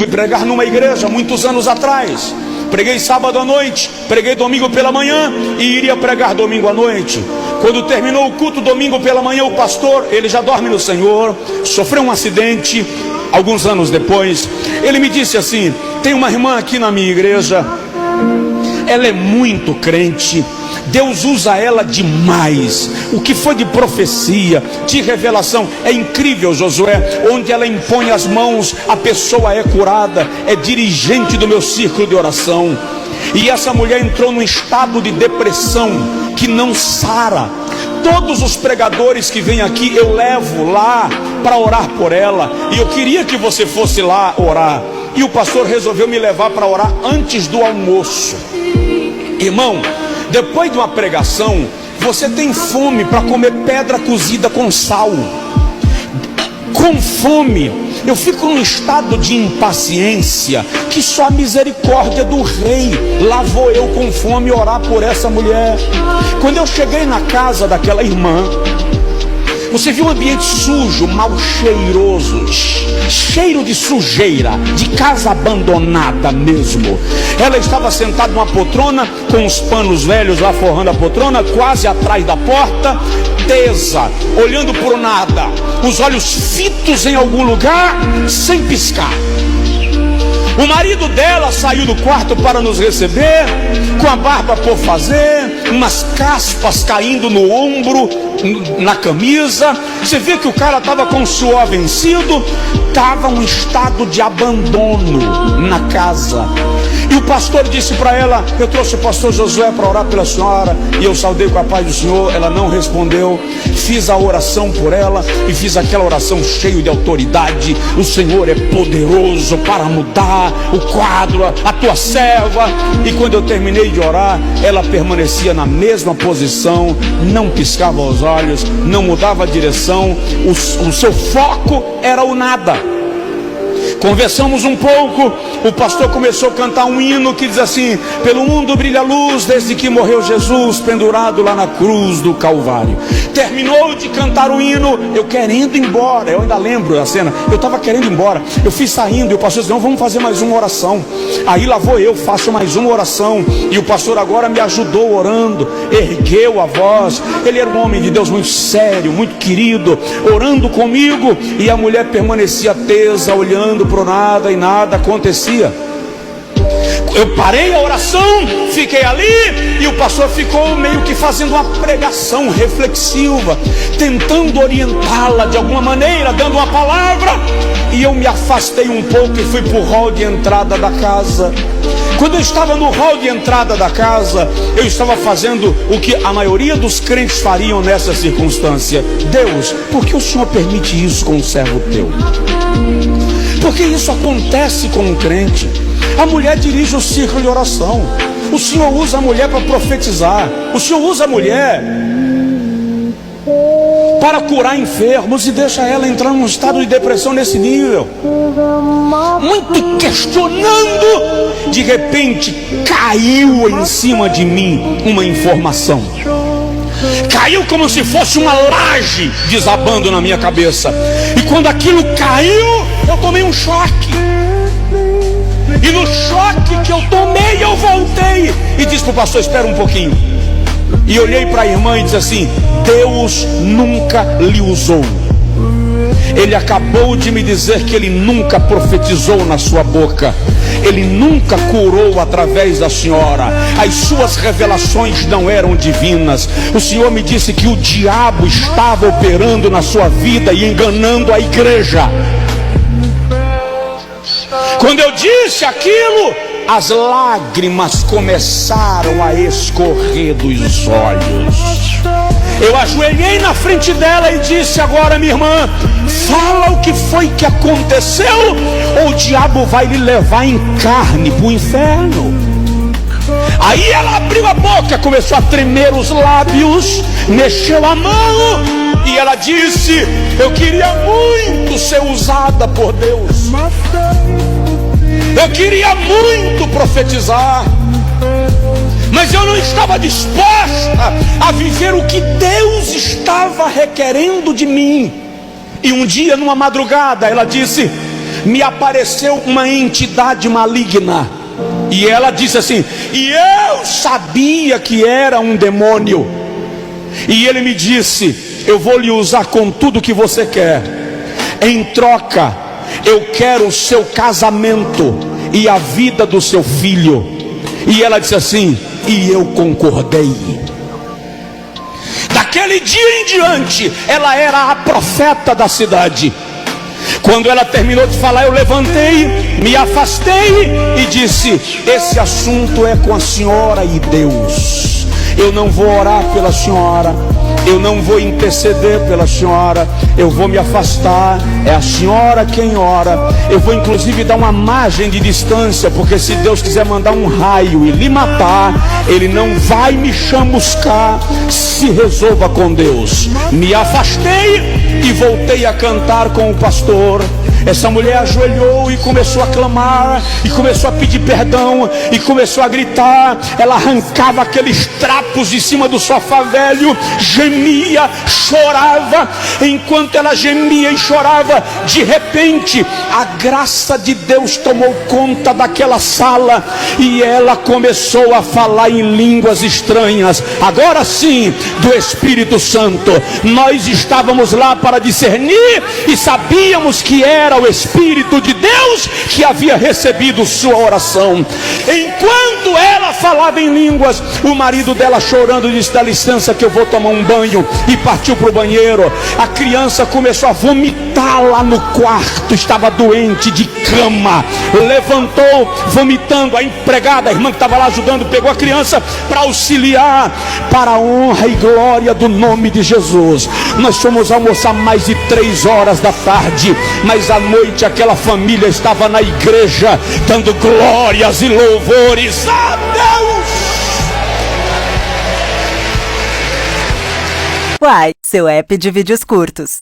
Fui pregar numa igreja muitos anos atrás. Preguei sábado à noite, preguei domingo pela manhã e iria pregar domingo à noite. Quando terminou o culto domingo pela manhã, o pastor, ele já dorme no Senhor, sofreu um acidente alguns anos depois. Ele me disse assim: tem uma irmã aqui na minha igreja, ela é muito crente, Deus usa ela demais. O que foi de profecia, de revelação, é incrível, Josué. Onde ela impõe as mãos, a pessoa é curada. É dirigente do meu círculo de oração. E essa mulher entrou num estado de depressão que não sara. Todos os pregadores que vêm aqui eu levo lá para orar por ela. E eu queria que você fosse lá orar. E o pastor resolveu me levar para orar antes do almoço. Irmão, depois de uma pregação, você tem fome para comer pedra cozida com sal. Com fome, eu fico num estado de impaciência que só a misericórdia do rei. Lá vou eu com fome orar por essa mulher. Quando eu cheguei na casa daquela irmã, você viu um ambiente sujo, mal cheiroso, cheiro de sujeira, de casa abandonada mesmo. Ela estava sentada numa poltrona, com os panos velhos lá forrando a poltrona, quase atrás da porta, tesa, olhando por nada, os olhos fitos em algum lugar, sem piscar. O marido dela saiu do quarto para nos receber, com a barba por fazer, umas caspas caindo no ombro, na camisa. Você vê que o cara estava com o suor vencido, estava um estado de abandono na casa. E o pastor disse para ela: eu trouxe o pastor Josué para orar pela senhora. E eu saudei com a paz do Senhor. Ela não respondeu. Fiz a oração por ela e fiz aquela oração cheia de autoridade: o Senhor é poderoso para mudar o quadro, a tua serva. E quando eu terminei de orar, ela permanecia na mesma posição, não piscava os olhos, não mudava a direção. O seu foco era o nada. Conversamos um pouco. O pastor começou a cantar um hino que diz assim: pelo mundo brilha a luz desde que morreu Jesus, pendurado lá na cruz do Calvário. Terminou de cantar o hino, eu querendo ir embora. Eu ainda lembro da cena, eu estava querendo ir embora. Eu fui saindo e o pastor disse: não, vamos fazer mais uma oração. Aí lá vou eu, faço mais uma oração. E o pastor agora me ajudou orando, ergueu a voz. Ele era um homem de Deus muito sério, muito querido, orando comigo. E a mulher permanecia tesa, olhando para nada, e nada acontecia. Eu parei a oração, fiquei ali, e o pastor ficou meio que fazendo uma pregação reflexiva, tentando orientá-la de alguma maneira, dando uma palavra. E eu me afastei um pouco e fui para o hall de entrada da casa. Quando eu estava no hall de entrada da casa, eu estava fazendo o que a maioria dos crentes fariam nessa circunstância: Deus, por que o Senhor permite isso com um servo teu? Porque isso acontece com um crente. A mulher dirige o círculo de oração. O Senhor usa a mulher para profetizar. O Senhor usa a mulher para curar enfermos e deixa ela entrar num estado de depressão nesse nível. Muito questionando, de repente caiu em cima de mim uma informação. Caiu como se fosse uma laje desabando na minha cabeça. E quando aquilo caiu, eu tomei um choque. E no choque que eu tomei, eu voltei e disse para o pastor: espera um pouquinho. E olhei para a irmã e disse assim: Deus nunca lhe usou. Ele acabou de me dizer que ele nunca profetizou na sua boca. Ele nunca curou através da senhora. As suas revelações não eram divinas. O Senhor me disse que o diabo estava operando na sua vida e enganando a igreja. Quando eu disse aquilo, as lágrimas começaram a escorrer dos olhos. Eu ajoelhei na frente dela e disse: agora, minha irmã, fala o que foi que aconteceu, ou o diabo vai lhe levar em carne para o inferno. Aí ela abriu a boca, começou a tremer os lábios, mexeu a mão e ela disse: eu queria muito ser usada por Deus. Eu queria muito profetizar, mas eu não estava disposta a viver o que Deus estava requerendo de mim. E um dia, numa madrugada, ela disse: me apareceu uma entidade maligna. E ela disse assim: e eu sabia que era um demônio. E ele me disse: eu vou lhe usar com tudo que você quer. Em troca, eu quero o seu casamento e a vida do seu filho. E ela disse assim, e eu concordei. Daquele dia em diante, ela era a profeta da cidade. Quando ela terminou de falar, eu levantei, me afastei e disse: esse assunto é com a senhora e Deus. Eu não vou orar pela senhora, eu não vou interceder pela senhora, eu vou me afastar, é a senhora quem ora. Eu vou inclusive dar uma margem de distância, porque se Deus quiser mandar um raio e lhe matar, Ele não vai me chamuscar. Se resolva com Deus. Me afastei e voltei a cantar com o pastor. Essa mulher ajoelhou e começou a clamar, e começou a pedir perdão, e começou a gritar. Ela arrancava aqueles trapos de cima do sofá velho, gemia, chorava. Enquanto ela gemia e chorava, de repente a graça de Deus tomou conta daquela sala, e ela começou a falar em línguas estranhas, agora sim, do Espírito Santo. Nós estávamos lá para discernir, e sabíamos que era o Espírito de Deus que havia recebido sua oração. Enquanto ela falava em línguas, o marido dela, chorando, disse: dá licença que eu vou tomar um banho, e partiu para o banheiro. A criança começou a vomitar lá no quarto, estava doente de cama, levantou vomitando. A empregada, a irmã que estava lá ajudando, pegou a criança para auxiliar. Para a honra e glória do nome de Jesus, nós fomos almoçar mais de 3 horas da tarde, mas à noite aquela família estava na igreja dando glórias e louvores a Deus. Uai, seu app de vídeos curtos.